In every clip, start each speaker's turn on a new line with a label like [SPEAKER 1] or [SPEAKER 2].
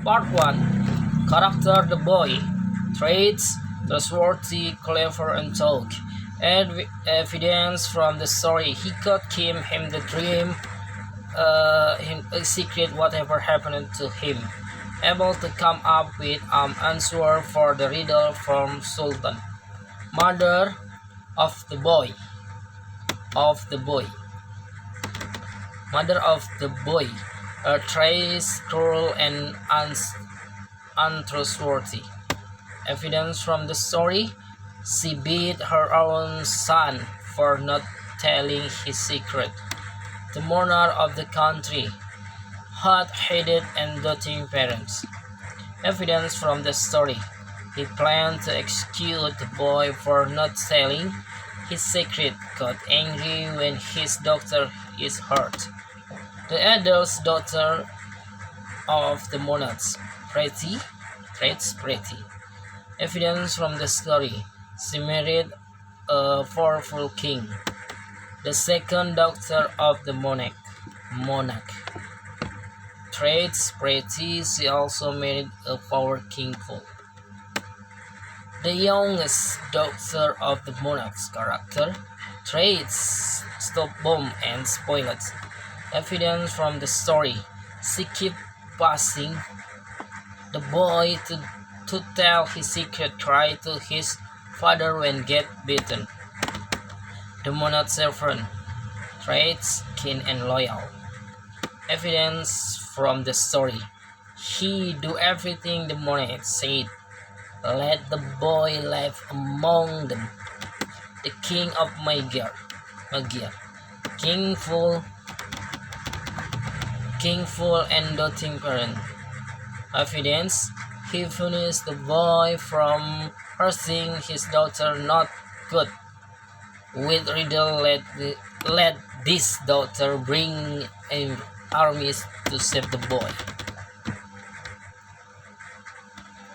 [SPEAKER 1] Part 1. Character: the boy. Traits: trustworthy, clever, and talk. Evidence from the story: he could keep him the dream, him a secret whatever happened to him. Able to come up with answer for the riddle from Sultan. Mother of the boy. Of the boy. Mother of the boy. Trace cruel and untrustworthy. Evidence from the story: she beat her own son for not telling his secret. The monarch of the country: hot-headed and doting parents. Evidence from the story: he planned to execute the boy for not telling his secret, got angry when his daughter is hurt. The adult's daughter of the monarch: pretty, traits pretty. Evidence from the story: she married a powerful king. The second daughter of the monarch. Traits pretty, she also married a power kingful. The youngest daughter of the monarch's character. Traits: stubborn and spoiled. Evidence from the story: she kept passing the boy to tell his secret cry to his father when get beaten. The monarch's servant. Traits: keen and loyal. Evidence from the story: he do everything the monarch said. Let the boy live among them. The king of Magyar. Kingful and doting parent. Evidence: he punished the boy from hurting his daughter not good. With riddle: let this daughter bring armies to save the boy.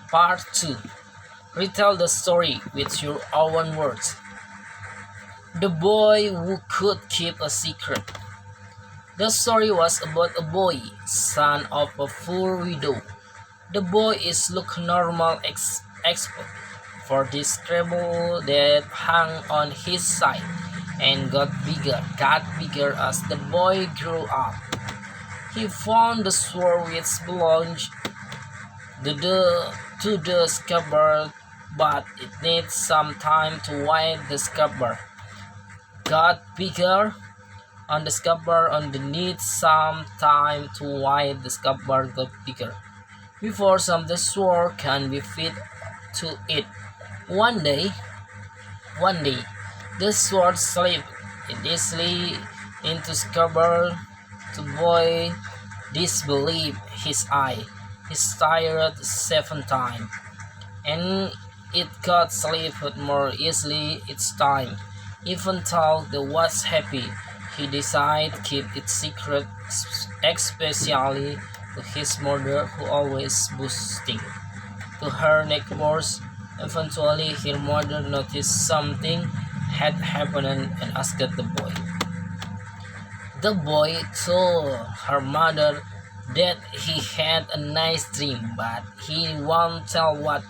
[SPEAKER 1] Part 2. Retell the story with your own words. The boy who could keep a secret. The story was about a boy, son of a poor widow. The boy looked normal except for this scribble that hung on his side and got bigger as the boy grew up. He found the sword which belonged to the scabbard, but it needs some time to wipe the scabbard. Got bigger on the scabbard underneath, some time to wipe the scabbard got bigger. Before some the sword can be fit to it. One day, the sword slipped easily into scabbard. The boy disbelieved his eye. He tired 7 times, and it got slipped more easily each time. Even though he was happy, he decided to keep it secret, especially to his mother, who always boasting to her neighbors. Eventually, her mother noticed something had happened and asked the boy. The boy told her mother that he had a nice dream, but he won't tell what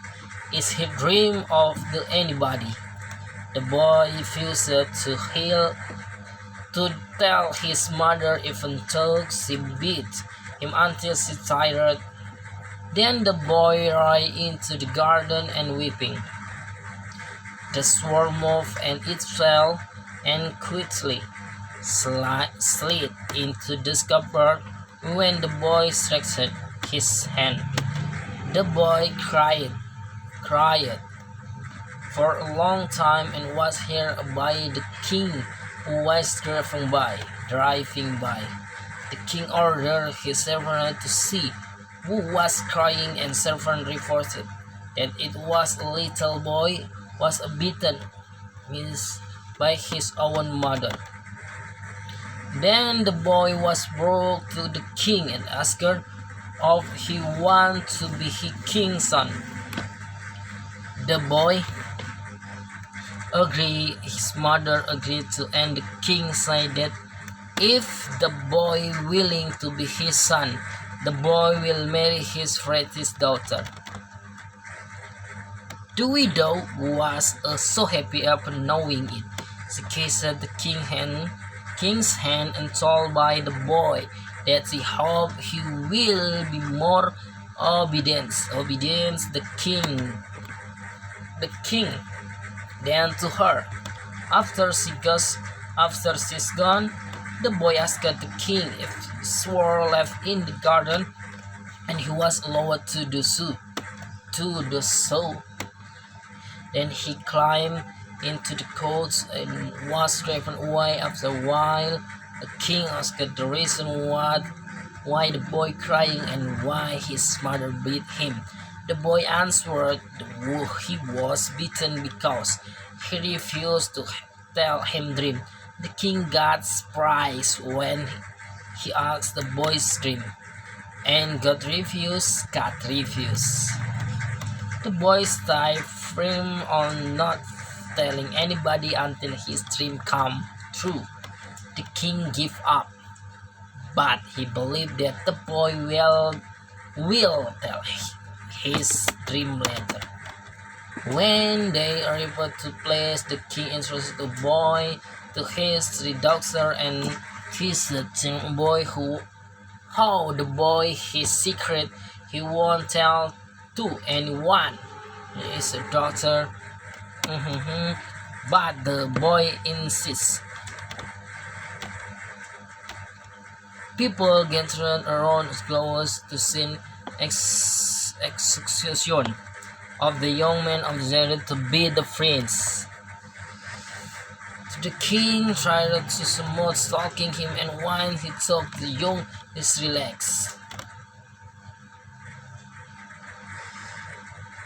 [SPEAKER 1] is his dream of to anybody. The boy refused to tell his mother, even though she beat him until she tired. Then the boy ran into the garden and weeping. The sword moved and it fell and quickly slid into the scabbard when the boy stretched his hand. The boy cried for a long time and was heard by the king, who was driving by. The king ordered his servant to see who was crying, and servant reported that it was a little boy was beaten by his own mother. Then the boy was brought to the king and asked if he wanted to be his king's son. The boy agreed. His mother agreed to, and the king said that if the boy willing to be his son, the boy will marry his favorite daughter. The widow was so happy upon knowing it. She kissed the king's hand and told by the boy that she hoped he will be more obedient the king than to her. After she's gone, the boy asked the king if his were left in the garden, and he was allowed to do so. Then he climbed into the coach and was driven away. After a while, the king asked the reason why the boy crying and why his mother beat him. The boy answered he was beaten because he refused to tell him dream. The king got surprised when he asked the boy's dream, and God refused. The boy stayed firm on not telling anybody until his dream come true. The king gave up, but he believed that the boy will tell his dream later. When they arrived to place, the king introduced the boy to his three daughters and kissed the boy how the boy his secret he won't tell to anyone. He is a daughter, but the boy insists. People gathered around close to see execution of the young man observed to be the prince. The king tried to smooth stalking him, and when he took the young is relaxed.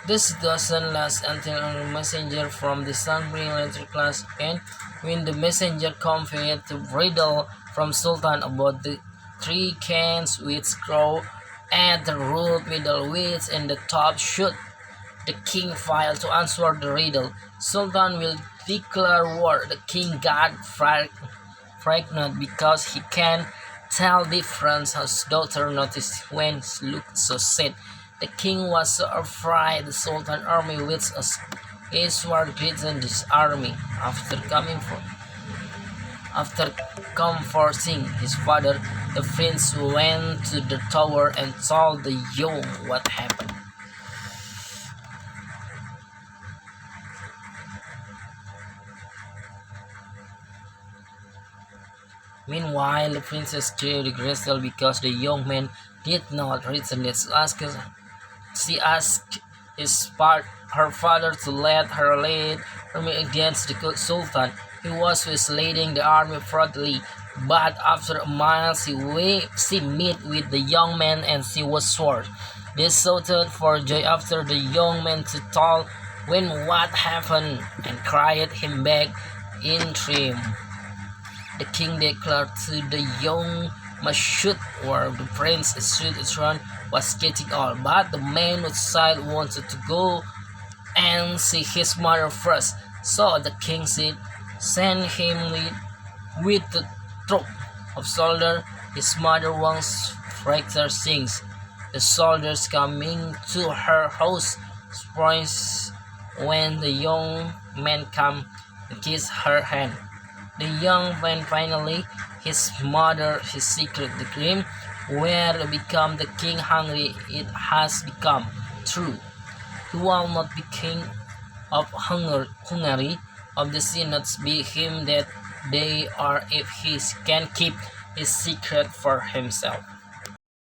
[SPEAKER 1] This doesn't last until a messenger from the sun bring letter class, and when the messenger conveyed the riddle from Sultan about the three cans which grow at the root, middle width, and the top shoot. The king failed to answer the riddle. Sultan will declare war. The king got frightened because he can't tell difference. His daughter noticed when he looked so sad. The king was so afraid the Sultan army which is were greeting this army. After comforting his father, the prince went to the tower and told the young what happened. Meanwhile, the princess grew regretful because the young man did not return. She asked her father to let her lead army against the Sultan. He was leading the army proudly, but after a mile she met with the young man and she was sworn. They shouted for joy after the young man to tell when what happened and cried him back in triumph. The king declared to the young must shoot where the prince was getting old, but the man outside wanted to go and see his mother first. So the king said, send him with the troop of soldiers. His mother once Fracture sings. The soldiers coming to her house surprised when the young man come and kiss her hand. The young man finally, his mother, his secret, the dream, where become the king hungry, it has become true. He will not be king of Hungary, of the sea, not be him that they are if he can keep his secret for himself.